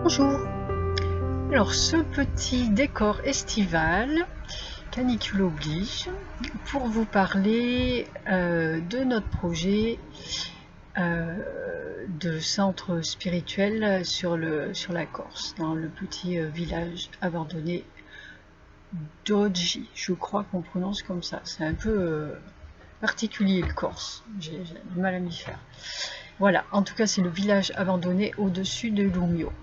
Bonjour. Alors ce petit décor estival, canicule oblige, pour vous parler de notre projet de centre spirituel sur la Corse, dans le petit village abandonné d'Oggi. Je crois qu'on prononce comme ça. C'est un peu particulier le Corse. J'ai du mal à m'y faire. Voilà, en tout cas c'est le village abandonné au-dessus de Lumio.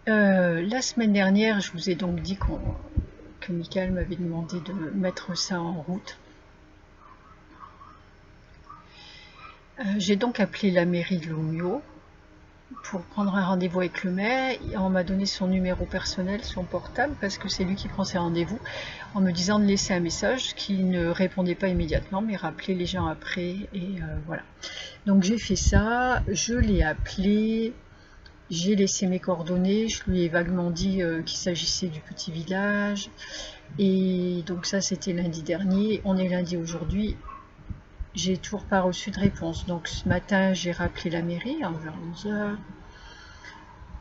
La semaine dernière, je vous ai donc dit que Michael m'avait demandé de mettre ça en route. J'ai donc appelé la mairie de Lumio pour prendre un rendez-vous avec le maire. On m'a donné son numéro personnel, son portable, parce que c'est lui qui prend ses rendez-vous, en me disant de laisser un message qui ne répondait pas immédiatement, mais rappeler les gens après, et voilà. Donc j'ai fait ça, je l'ai appelé. J'ai laissé mes coordonnées, je lui ai vaguement dit qu'il s'agissait du petit village. Et donc ça, c'était lundi dernier. On est lundi aujourd'hui. J'ai toujours pas reçu de réponse. Donc ce matin, j'ai rappelé la mairie vers 11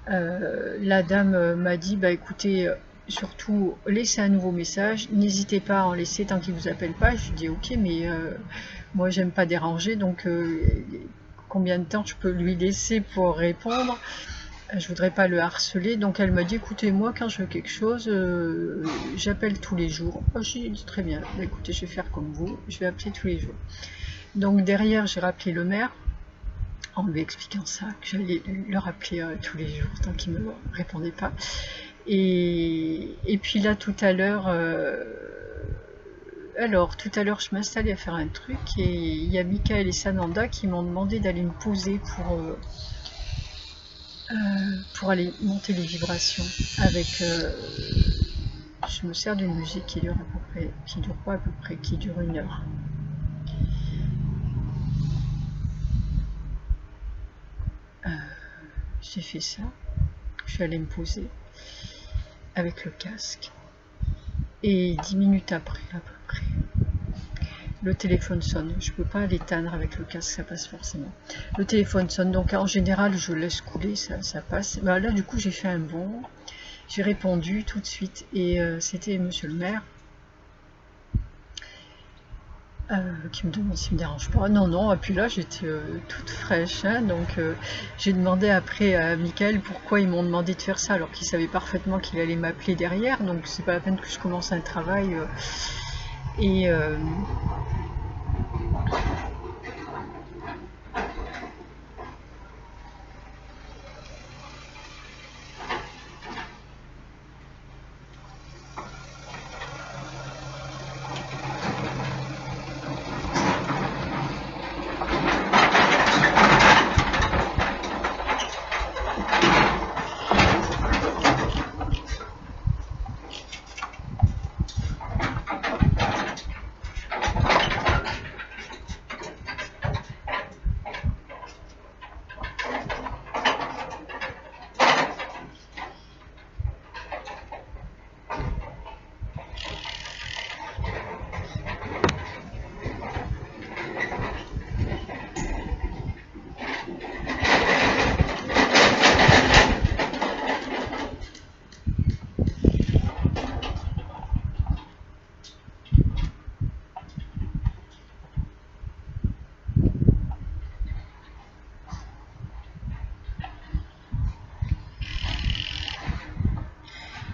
h. La dame m'a dit, bah écoutez, surtout laissez un nouveau message. N'hésitez pas à en laisser tant qu'il vous appelle pas. Je lui dis ok, mais moi j'aime pas déranger. Donc combien de temps je peux lui laisser pour répondre? Je voudrais pas le harceler, donc elle m'a dit écoutez, moi quand je veux quelque chose, j'appelle tous les jours. Oh, j'ai dit très bien, bah, écoutez, je vais faire comme vous, je vais appeler tous les jours. Donc derrière, j'ai rappelé le maire en lui expliquant ça, que j'allais le rappeler tous les jours tant qu'il ne me répondait pas. Et puis là, tout à l'heure, je m'installais à faire un truc et il y a Michael et Sananda qui m'ont demandé d'aller me poser pour aller monter les vibrations avec je me sers d'une musique qui dure qui dure 1 heure. J'ai fait ça, je suis allée me poser avec le casque et 10 minutes après à peu près le téléphone sonne. Je peux pas l'éteindre avec le casque, ça passe forcément. Le téléphone sonne, donc en général je laisse couler, ça passe. Bah, là du coup j'ai fait un bond. J'ai répondu tout de suite et c'était monsieur le maire qui me demande s'il me dérange pas. Non, non, et puis là j'étais toute fraîche, hein, donc j'ai demandé après à Michael pourquoi ils m'ont demandé de faire ça alors qu'ils savaient parfaitement qu'il allait m'appeler derrière, donc c'est pas la peine que je commence un travail. Et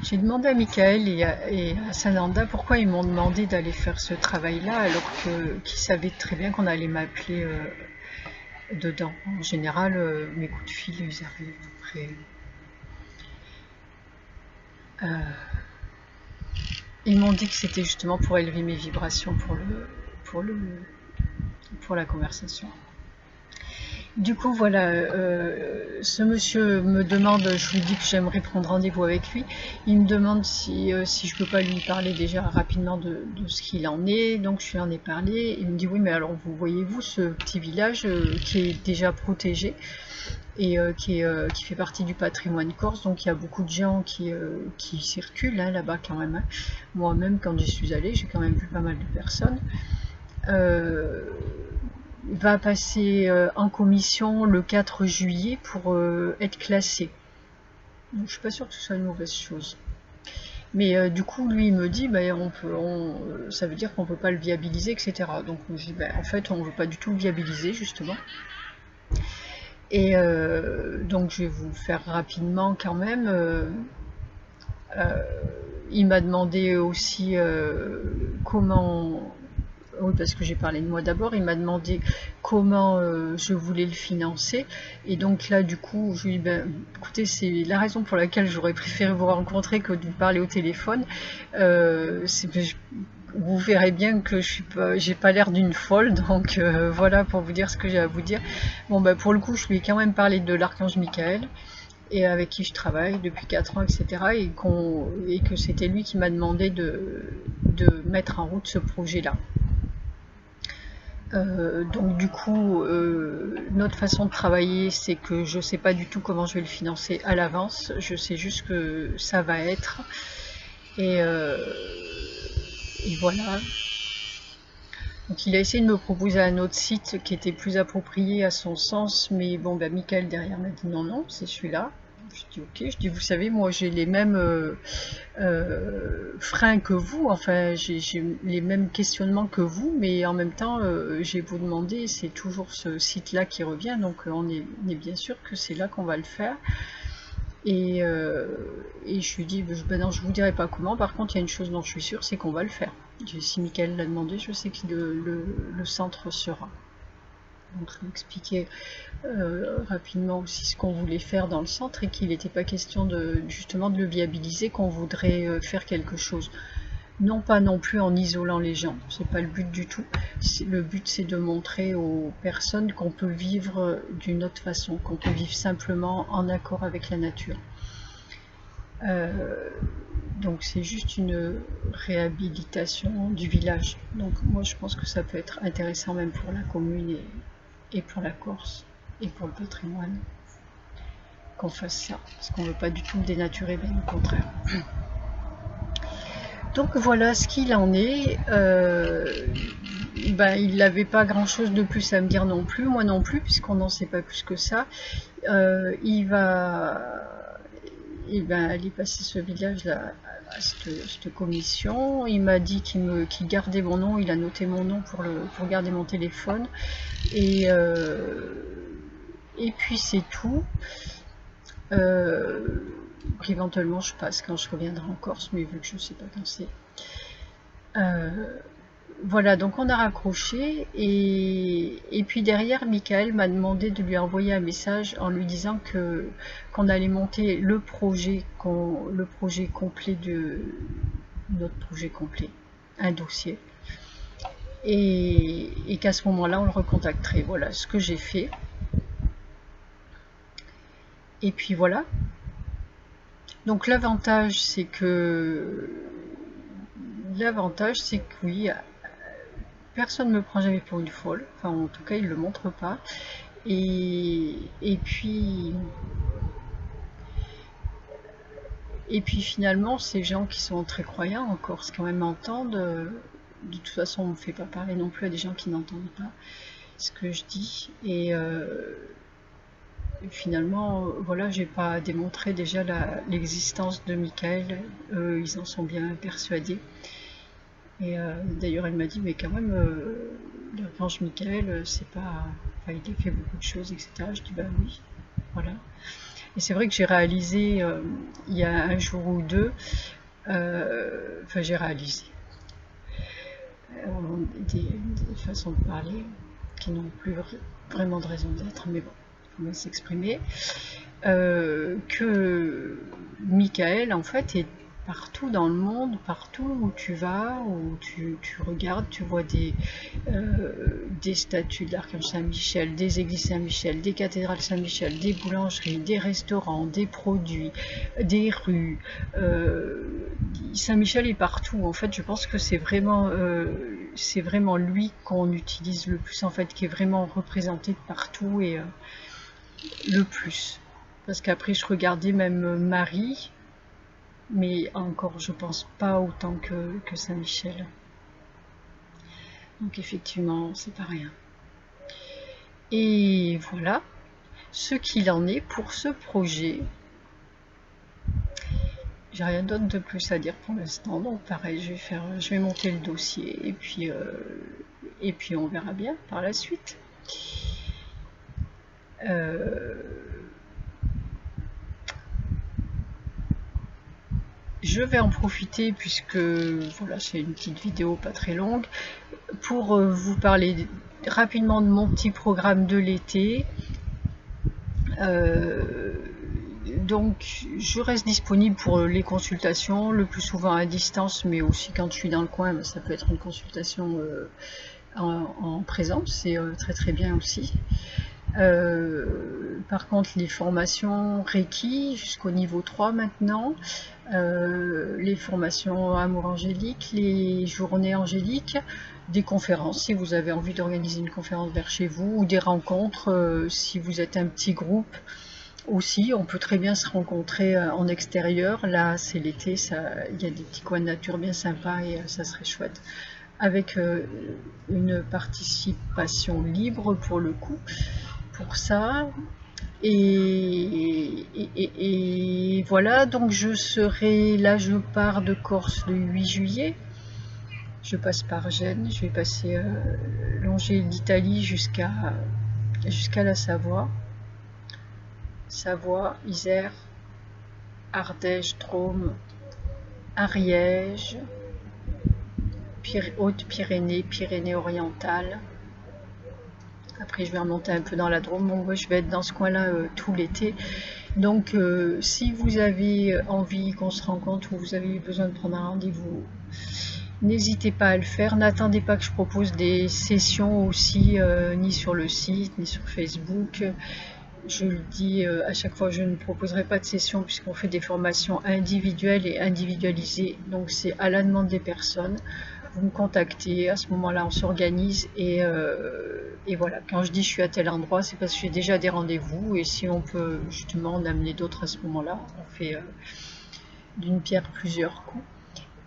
j'ai demandé à Michael et à Sananda pourquoi ils m'ont demandé d'aller faire ce travail-là alors qu'ils savaient très bien qu'on allait m'appeler dedans. En général, mes coups de fil, ils arrivent après. Ils m'ont dit que c'était justement pour élever mes vibrations pour la conversation. Du coup, voilà, ce monsieur me demande, je lui dis que j'aimerais prendre rendez-vous avec lui. Il me demande si je peux pas lui parler déjà rapidement de ce qu'il en est. Donc je lui en ai parlé. Il me dit oui, mais alors vous voyez-vous ce petit village qui est déjà protégé et qui fait partie du patrimoine corse. Donc il y a beaucoup de gens qui circulent hein, là-bas quand même. Hein. Moi-même, quand j'y suis allée, j'ai quand même vu pas mal de personnes. Va passer en commission le 4 juillet pour être classé. Donc je suis pas sûre que ce soit une mauvaise chose. Mais du coup, lui, il me dit, bah, ça veut dire qu'on peut pas le viabiliser, etc. Donc je dis, bah, en fait, on veut pas du tout le viabiliser, justement. Et donc je vais vous le faire rapidement quand même. Il m'a demandé aussi comment... Oui, parce que j'ai parlé de moi d'abord. Il m'a demandé comment je voulais le financer. Et donc là, du coup, je lui ai dit, ben, écoutez, c'est la raison pour laquelle j'aurais préféré vous rencontrer que de vous parler au téléphone. Vous verrez bien que j'ai pas l'air d'une folle, donc voilà pour vous dire ce que j'ai à vous dire. Bon, ben, pour le coup, je lui ai quand même parlé de l'archange Michael et avec qui je travaille depuis 4 ans, etc. Et que c'était lui qui m'a demandé de mettre en route ce projet-là. Donc du coup, notre façon de travailler, c'est que je ne sais pas du tout comment je vais le financer à l'avance. Je sais juste que ça va être. Et, euh, et voilà. Donc il a essayé de me proposer un autre site qui était plus approprié à son sens, mais bon, bah, Michael derrière m'a dit non, non, c'est celui-là. Je dis ok, je dis vous savez, moi j'ai les mêmes freins que vous, enfin j'ai les mêmes questionnements que vous, mais en même temps j'ai vous demandé, c'est toujours ce site-là qui revient, donc on est bien sûr que c'est là qu'on va le faire. Et je lui dis, ben non, je vous dirai pas comment, par contre il y a une chose dont je suis sûre, c'est qu'on va le faire. Si Michael l'a demandé, je sais que le centre sera. Donc je lui ai expliqué rapidement aussi ce qu'on voulait faire dans le centre et qu'il n'était pas question justement de le viabiliser, qu'on voudrait faire quelque chose. Non pas non plus en isolant les gens, c'est pas le but du tout. Le but c'est de montrer aux personnes qu'on peut vivre d'une autre façon, qu'on peut vivre simplement en accord avec la nature. Donc c'est juste une réhabilitation du village. Donc moi je pense que ça peut être intéressant même pour la commune et pour la Corse et pour le patrimoine qu'on fasse ça, parce qu'on ne veut pas du tout le dénaturer, bien au contraire. Donc voilà ce qu'il en est. Il n'avait pas grand chose de plus à me dire non plus, moi non plus, puisqu'on n'en sait pas plus que ça. Il va aller passer ce village-là à cette commission. Il m'a dit qu'il gardait mon nom, il a noté mon nom pour garder mon téléphone. Et puis c'est tout. Éventuellement je passe quand je reviendrai en Corse, mais vu que je ne sais pas quand c'est. Voilà, donc on a raccroché et puis derrière, Michael m'a demandé de lui envoyer un message en lui disant qu'on allait monter le projet complet de notre projet complet, un dossier, et qu'à ce moment-là, on le recontacterait. Voilà ce que j'ai fait. Et puis voilà. Donc l'avantage, c'est que oui, personne ne me prend jamais pour une folle. Enfin, en tout cas, il ne le montre pas. Et puis finalement, ces gens qui sont très croyants en Corse quand même entendent. De toute façon, on ne me fait pas parler non plus à des gens qui n'entendent pas ce que je dis. Et finalement, voilà, j'ai pas démontré déjà l'existence de Michael. Ils en sont bien persuadés. Et d'ailleurs, elle m'a dit, mais quand même, l'archange Michael, c'est pas. Enfin, il a fait beaucoup de choses, etc. Je dis, bah oui, voilà. Et c'est vrai que j'ai réalisé il y a un jour ou deux, j'ai réalisé des façons de parler qui n'ont plus vraiment de raison d'être, mais bon, on va s'exprimer, que Michael en fait est partout dans le monde, partout où tu vas, où tu regardes, tu vois des statues de l'Archange Saint-Michel, des églises Saint-Michel, des cathédrales Saint-Michel, des boulangeries, des restaurants, des produits, des rues. Saint-Michel est partout. En fait, je pense que c'est vraiment lui qu'on utilise le plus, en fait, qui est vraiment représenté de partout et le plus. Parce qu'après, je regardais même Marie, mais encore, je pense pas autant que Saint-Michel. Donc effectivement, c'est pas rien. Et voilà ce qu'il en est pour ce projet. j'ai rien d'autre de plus à dire pour l'instant. Donc pareil, je vais monter le dossier et puis on verra bien par la suite. Je vais en profiter, puisque voilà, c'est une petite vidéo pas très longue, pour vous parler rapidement de mon petit programme de l'été. Donc je reste disponible pour les consultations, le plus souvent à distance, mais aussi quand je suis dans le coin, ça peut être une consultation en présence, c'est très très bien aussi. Par contre, les formations Reiki jusqu'au niveau 3 maintenant, les formations Amour angélique, les journées angéliques, des conférences si vous avez envie d'organiser une conférence vers chez vous, ou des rencontres si vous êtes un petit groupe aussi. On peut très bien se rencontrer en extérieur. Là, c'est l'été, il y a des petits coins de nature bien sympas et ça serait chouette. Avec une participation libre pour le coup, pour ça. Et voilà, donc je serai là, je pars de Corse le 8 juillet. Je passe par Gênes, je vais passer longer l'Italie jusqu'à la Savoie. Savoie, Isère, Ardèche, Drôme, Ariège, Haute-Pyrénées, Pyrénées-Orientales. Après, je vais remonter un peu dans la Drôme. Bon, je vais être dans ce coin-là tout l'été. Donc, si vous avez envie qu'on se rencontre ou vous avez besoin de prendre un rendez-vous, n'hésitez pas à le faire. N'attendez pas que je propose des sessions aussi, ni sur le site, ni sur Facebook. Je le dis à chaque fois, je ne proposerai pas de session puisqu'on fait des formations individuelles et individualisées. Donc, c'est à la demande des personnes. Vous me contactez, à ce moment-là on s'organise et voilà, quand je dis je suis à tel endroit, c'est parce que j'ai déjà des rendez-vous et si on peut justement en amener d'autres à ce moment-là, on fait d'une pierre plusieurs coups.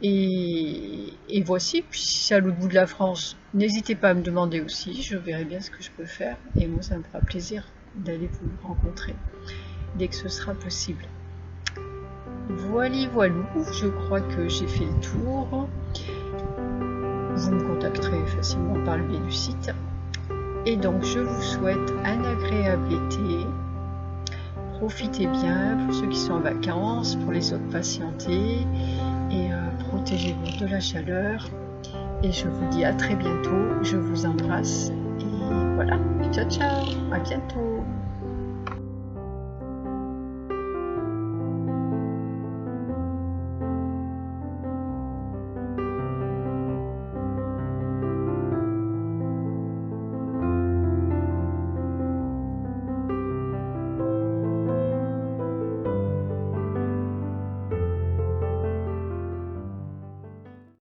Et voici, puis si c'est à l'autre bout de la France, n'hésitez pas à me demander aussi, je verrai bien ce que je peux faire et moi ça me fera plaisir d'aller vous rencontrer dès que ce sera possible. Voilà, voilou, je crois que j'ai fait le tour. Vous me contacterez facilement par le biais du site. Et donc, je vous souhaite un agréable été. Profitez bien pour ceux qui sont en vacances, pour les autres patientez et protégez-vous de la chaleur. Et je vous dis à très bientôt. Je vous embrasse. Et voilà. Ciao, ciao. À bientôt.